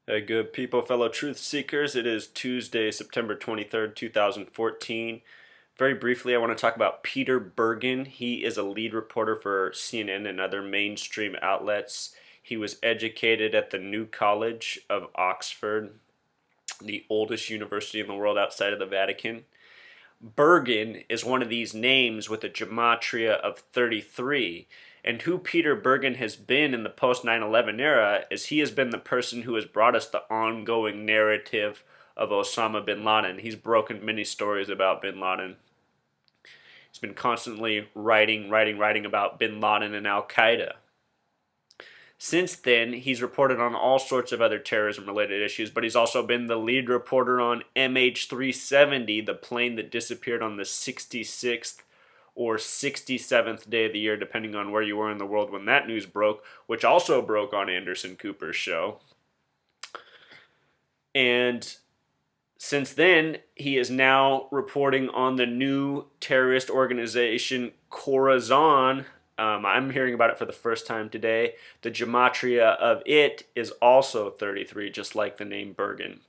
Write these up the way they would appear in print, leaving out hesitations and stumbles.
Hey, good people, fellow truth seekers. It is Tuesday, September 23rd, 2014. Very briefly, I want to talk about Peter Bergen. He is a lead reporter for CNN and other mainstream outlets. He was educated at the New College of Oxford, the oldest university in the world outside of the Vatican. Bergen is one of these names with a gematria of 33. And who Peter Bergen has been in the post 9/11 era is he has been the person who has brought us the ongoing narrative of Osama bin Laden. He's broken many stories about bin Laden. He's been constantly writing about bin Laden and Al Qaeda. Since then, he's reported on all sorts of other terrorism related issues, but he's also been the lead reporter on MH370, the plane that disappeared on the 66th or 67th day of the year, depending on where you were in the world when that news broke, which also broke on Anderson Cooper's show. And since then, he is now reporting on the new terrorist organization Khorasan. I'm hearing about it for the first time today. The gematria of it is also 33, just like the name Bergen.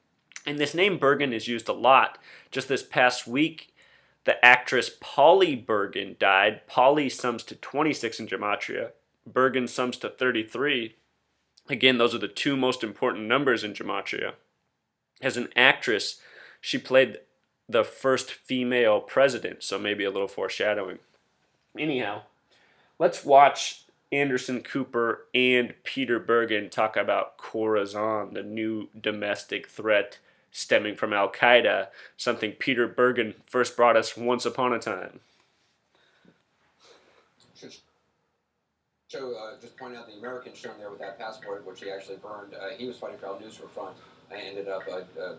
And this name Bergen is used a lot. Just this past week, the actress Polly Bergen died. Polly sums to 26 in gematria. Bergen sums to 33. Again, those are the two most important numbers in gematria. As an actress, she played the first female president, so maybe a little foreshadowing. Anyhow, let's watch Anderson Cooper and Peter Bergen talk about Khorasan, the new domestic threat stemming from Al Qaeda, something Peter Bergen first brought us once upon a time. Just pointing out the American shown there with that passport, which he actually burned. He was fighting for Al Nusra Front and ended up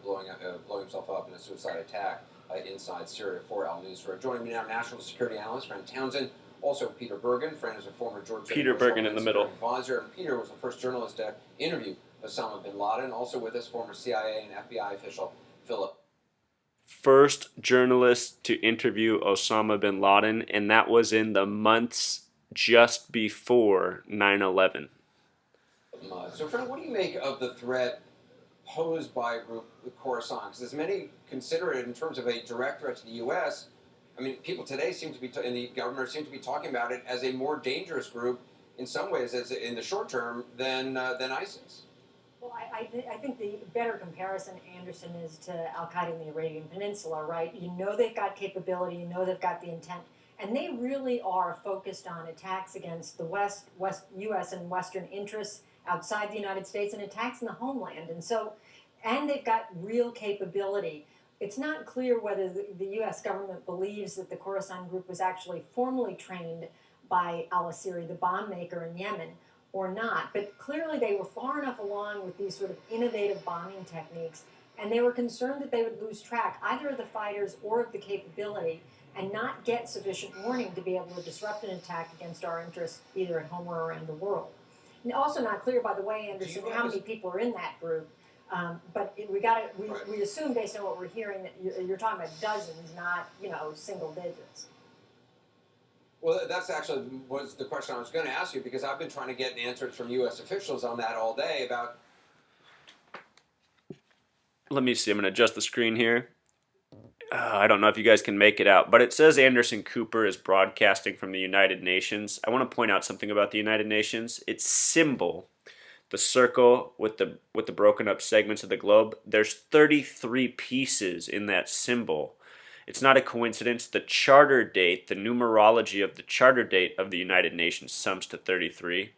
blowing himself up in a suicide attack inside Syria for Al Nusra. Joining me now, national security analyst Fran Townsend. Also, Peter Bergen. Fran is a former George Peter Bergen in the middle. Advisor. And Peter was the first journalist to interview Osama bin Laden. Also with us, former CIA and FBI official Philip. First journalist to interview Osama bin Laden, and that was in the months just before 9/11. So, Fran, what do you make of the threat posed by a group with Khorasan? Because as many consider it in terms of a direct threat to the U.S., I mean, people today seem to be, and the government seem to be talking about it as a more dangerous group in some ways, as in the short term, than ISIS. Well, I think the better comparison, Anderson, is to Al Qaeda in the Arabian Peninsula, right? You know they've got capability, you know they've got the intent, and they really are focused on attacks against the U.S. and Western interests outside the United States and attacks in the homeland. And they've got real capability. It's not clear whether the U.S. government believes that the Khorasan group was actually formally trained by al-Asiri, the bomb maker in Yemen, or not. But clearly they were far enough along with these sort of innovative bombing techniques, and they were concerned that they would lose track either of the fighters or of the capability and not get sufficient warning to be able to disrupt an attack against our interests either at home or around the world. And also not clear, by the way, Anderson, how many people are in that group. We assume based on what we're hearing that you're talking about dozens, not single digits. Well, that's actually was the question I was going to ask you, because I've been trying to get answers from U.S. officials on that all day about. Let me see. I'm going to adjust the screen here. I don't know if you guys can make it out, but it says Anderson Cooper is broadcasting from the United Nations. I want to point out something about the United Nations. Its symbol, the circle with the broken up segments of the globe, there's 33 pieces in that symbol. It's not a coincidence. The charter date, the numerology of the charter date of the United Nations sums to 33.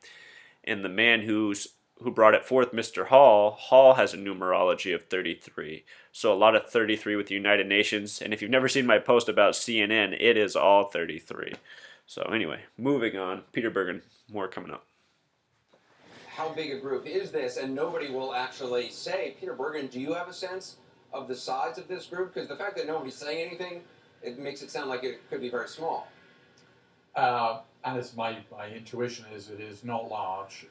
And the man who brought it forth, Mr. Hall has a numerology of 33. So a lot of 33 with the United Nations. And if you've never seen my post about CNN, it is all 33. So anyway, moving on. Peter Bergen, more coming up. How big a group is this? And nobody will actually say. Peter Bergen, do you have a sense of the size of this group? Because the fact that nobody's saying anything, it makes it sound like it could be very small. And as my intuition is, it is not large.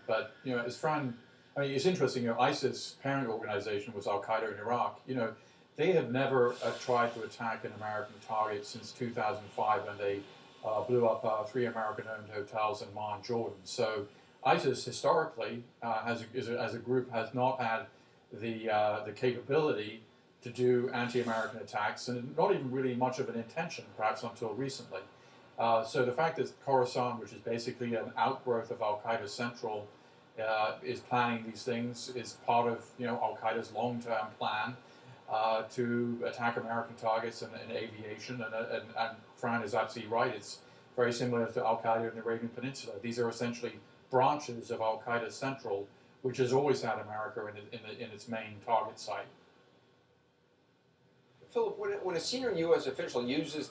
But as Fran, it's interesting. ISIS parent organization was Al Qaeda in Iraq. They have never tried to attack an American target since 2005 when they blew up 3 American-owned hotels in Amman, Jordan. So ISIS historically, as a group, has not had the capability to do anti-American attacks, and not even really much of an intention, perhaps until recently. So the fact that Khorasan, which is basically an outgrowth of Al Qaeda Central, is planning these things is part of Al Qaeda's long-term plan to attack American targets in aviation. And Fran is absolutely right. It's very similar to Al Qaeda in the Arabian Peninsula. These are essentially branches of Al Qaeda Central, which has always had America in its main target site. Philip, when a senior U.S. official uses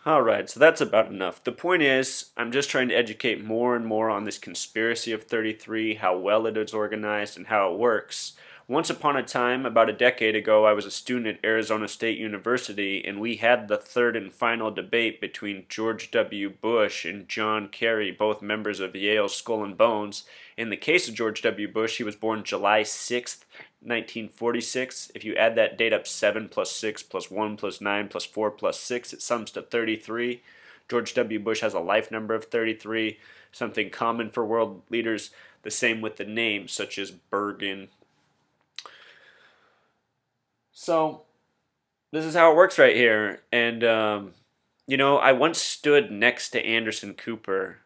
Alright, so that's about enough. The point is, I'm just trying to educate more and more on this conspiracy of 33, how well it is organized, and how it works. Once upon a time, about a decade ago, I was a student at Arizona State University, and we had the third and final debate between George W. Bush and John Kerry, both members of Yale's Skull and Bones. In the case of George W. Bush, he was born July 6th, 1946. If you add that date up, 7 plus 6 plus 1 plus 9 plus 4 plus 6, it sums to 33. George W. Bush has a life number of 33, something common for world leaders, the same with the names, such as Bergen. So, this is how it works right here. And, I once stood next to Anderson Cooper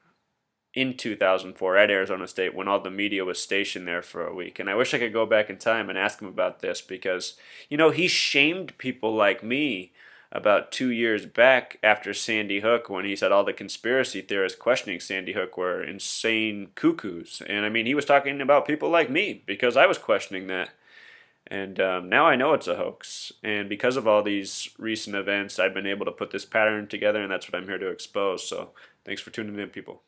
in 2004 at Arizona State when all the media was stationed there for a week. And I wish I could go back in time and ask him about this because, he shamed people like me about 2 years back after Sandy Hook when he said all the conspiracy theorists questioning Sandy Hook were insane cuckoos. And he was talking about people like me because I was questioning that. And now I know it's a hoax. And because of all these recent events, I've been able to put this pattern together, and that's what I'm here to expose. So thanks for tuning in, people.